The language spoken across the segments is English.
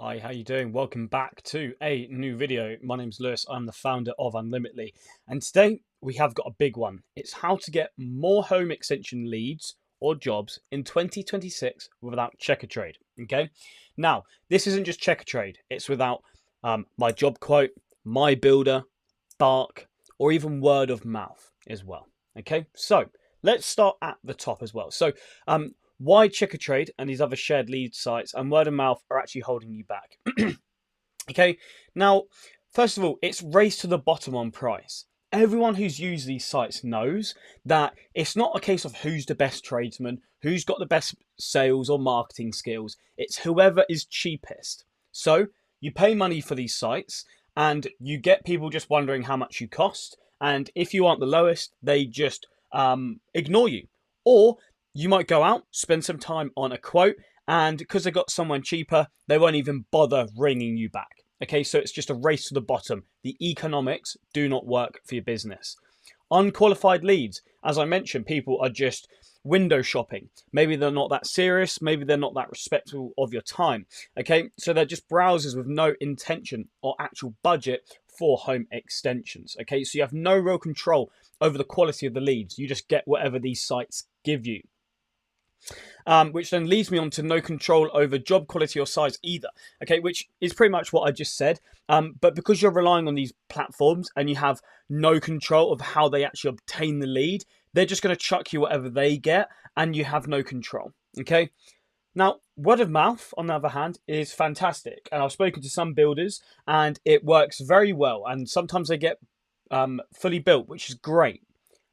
Hi, how you doing? Welcome back to a new video. My name's Lewis. I'm the founder of Unlimitedly, and today we have got a big one. It's how to get more home extension leads or jobs in 2026 without Checkatrade. Okay, now this isn't just Checkatrade. It's without my job quote, my builder, Bark, or even word of mouth as well. Okay, so let's start at the top as well. So why Checkatrade and these other shared lead sites and word of mouth are actually holding you back. Okay, now, first of all, it's race to the bottom on price. Everyone who's used these sites knows that it's not a case of who's the best tradesman, who's got the best sales or marketing skills. It's whoever is cheapest. So you pay money for these sites and you get people just wondering how much you cost. And if you aren't the lowest, they just ignore you. Or you might go out, spend some time on a quote, and because they got someone cheaper, they won't even bother ringing you back. Okay, so it's just a race to the bottom. The economics do not work for your business. Unqualified leads, as I mentioned, people are just window shopping. Maybe they're not that serious, maybe they're not that respectful of your time. Okay, so they're just browsers with no intention or actual budget for home extensions. Okay, so you have no real control over the quality of the leads. You just get whatever these sites give you. Which then leads me on to no control over job quality or size either. Okay, which is pretty much what I just said. But because you're relying on these platforms and you have no control of how they actually obtain the lead, they're just going to chuck you whatever they get and you have no control. Okay. Now, word of mouth, on the other hand, is fantastic. And I've spoken to some builders and it works very well. And sometimes they get fully built, which is great.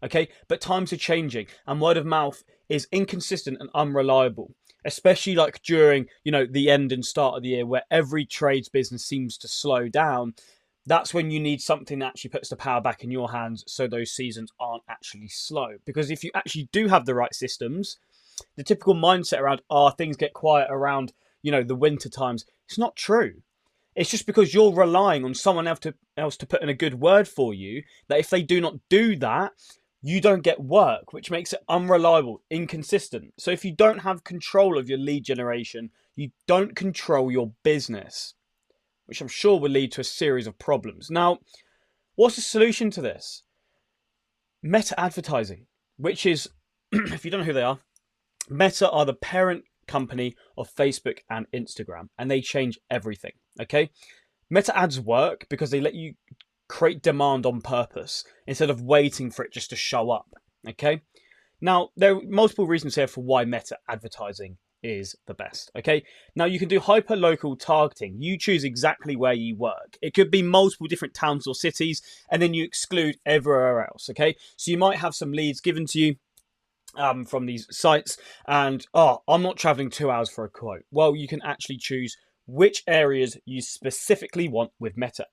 Okay, but times are changing and word of mouth is inconsistent and unreliable, especially like during, the end and start of the year where every trades business seems to slow down. That's when you need something that actually puts the power back in your hands so those seasons aren't actually slow. Because if you actually do have the right systems, the typical mindset around, things get quiet around, the winter times, it's not true. It's just because you're relying on someone else to put in a good word for you that if they do not do that, you don't get work, which makes it unreliable, inconsistent. So if you don't have control of your lead generation, you don't control your business, which I'm sure will lead to a series of problems. Now, what's the solution to this? Meta advertising, which is, if you don't know who they are, Meta are the parent company of Facebook and Instagram, and they change everything, okay? Meta ads work because they let you create demand on purpose instead of waiting for it just to show up. Okay. Now, there are multiple reasons here for why meta advertising is the best. Okay. Now, you can do hyper local targeting. You choose exactly where you work. It could be multiple different towns or cities, and then you exclude everywhere else. Okay. So you might have some leads given to you from these sites, and I'm not traveling 2 hours for a quote. Well, you can actually choose which areas you specifically want with meta.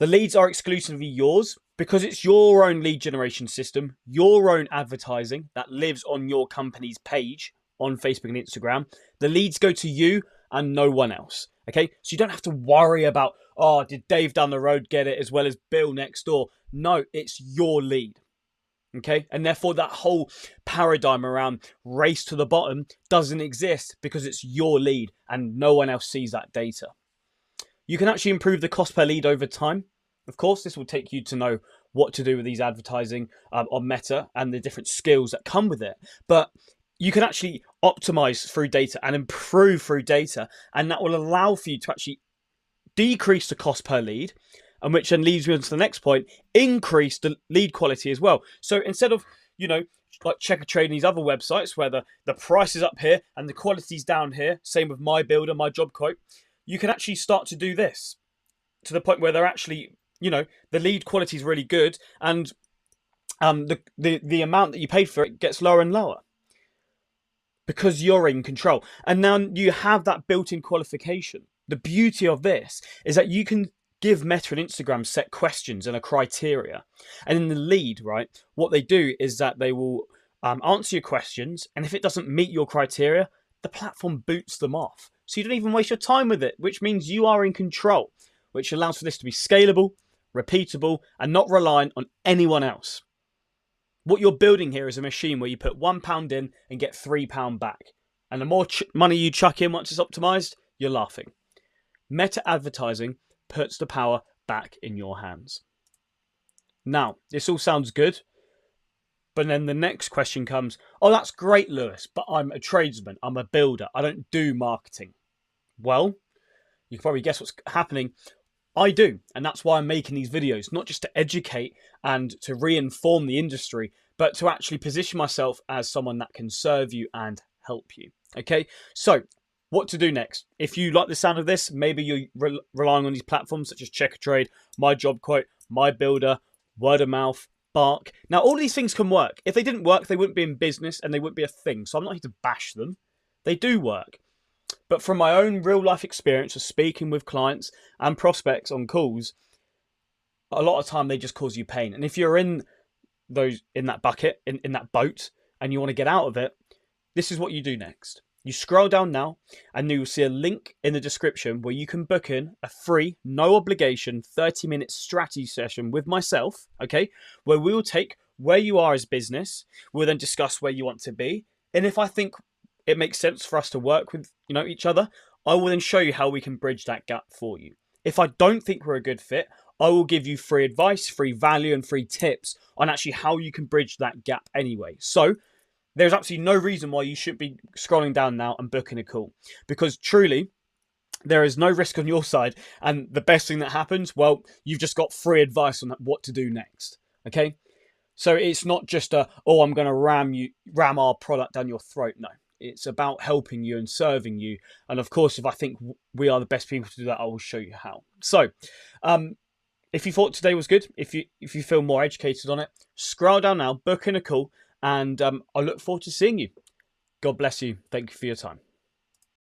The leads are exclusively yours because it's your own lead generation system, your own advertising that lives on your company's page on Facebook and Instagram. The leads go to you and no one else. Okay, so you don't have to worry about, did Dave down the road get it as well as Bill next door? No, it's your lead. Okay, and therefore that whole paradigm around race to the bottom doesn't exist because it's your lead and no one else sees that data. You can actually improve the cost per lead over time. Of course, this will take you to know what to do with these advertising on Meta and the different skills that come with it. But you can actually optimize through data and improve through data. And that will allow for you to actually decrease the cost per lead, and which then leads me on to the next point, increase the lead quality as well. So instead of, like Checkatrade and these other websites where the price is up here and the quality's down here, same with my builder, my job quote, you can actually start to do this to the point where they're actually, the lead quality is really good and the amount that you paid for it gets lower and lower because you're in control. And now you have that built-in qualification. The beauty of this is that you can give Meta and Instagram set questions and a criteria. And in the lead, right, what they do is that they will answer your questions. And if it doesn't meet your criteria, the platform boots them off. So you don't even waste your time with it, which means you are in control, which allows for this to be scalable, repeatable, and not reliant on anyone else. What you're building here is a machine where you put £1 in and get £3 back. And the more money you chuck in once it's optimized, you're laughing. Meta advertising puts the power back in your hands. Now, this all sounds good, but then the next question comes, oh, that's great, Lewis, but I'm a tradesman, I'm a builder, I don't do marketing. Well, you can probably guess what's happening. I do, and that's why I'm making these videos, not just to educate and to re-inform the industry, but to actually position myself as someone that can serve you and help you. Okay, so what to do next? If you like the sound of this, maybe you're relying on these platforms such as Checkatrade, My Job Quote, My Builder, Word of Mouth, Bark. Now, all these things can work. If they didn't work, they wouldn't be in business and they wouldn't be a thing. So I'm not here to bash them. They do work. But from my own real life experience of speaking with clients and prospects on calls, a lot of time they just cause you pain. And if you're in that bucket, in that boat, and you want to get out of it, this is what you do next. You scroll down now and you'll see a link in the description where you can book in a free, no obligation 30-minute strategy session with myself, okay, where we will take where you are as business, we'll then discuss where you want to be. And if I think it makes sense for us to work with, each other, I will then show you how we can bridge that gap for you. If I don't think we're a good fit, I will give you free advice, free value, and free tips on actually how you can bridge that gap anyway. So there's absolutely no reason why you should be scrolling down now and booking a call, because truly there is no risk on your side. And the best thing that happens, well, you've just got free advice on what to do next. Okay. So it's not just I'm going to ram our product down your throat. No, it's about helping you and serving you. And of course, if I think we are the best people to do that, I will show you how. So, if you thought today was good, if you feel more educated on it, scroll down now, book in a call, and I look forward to seeing you. God bless you. Thank you for your time.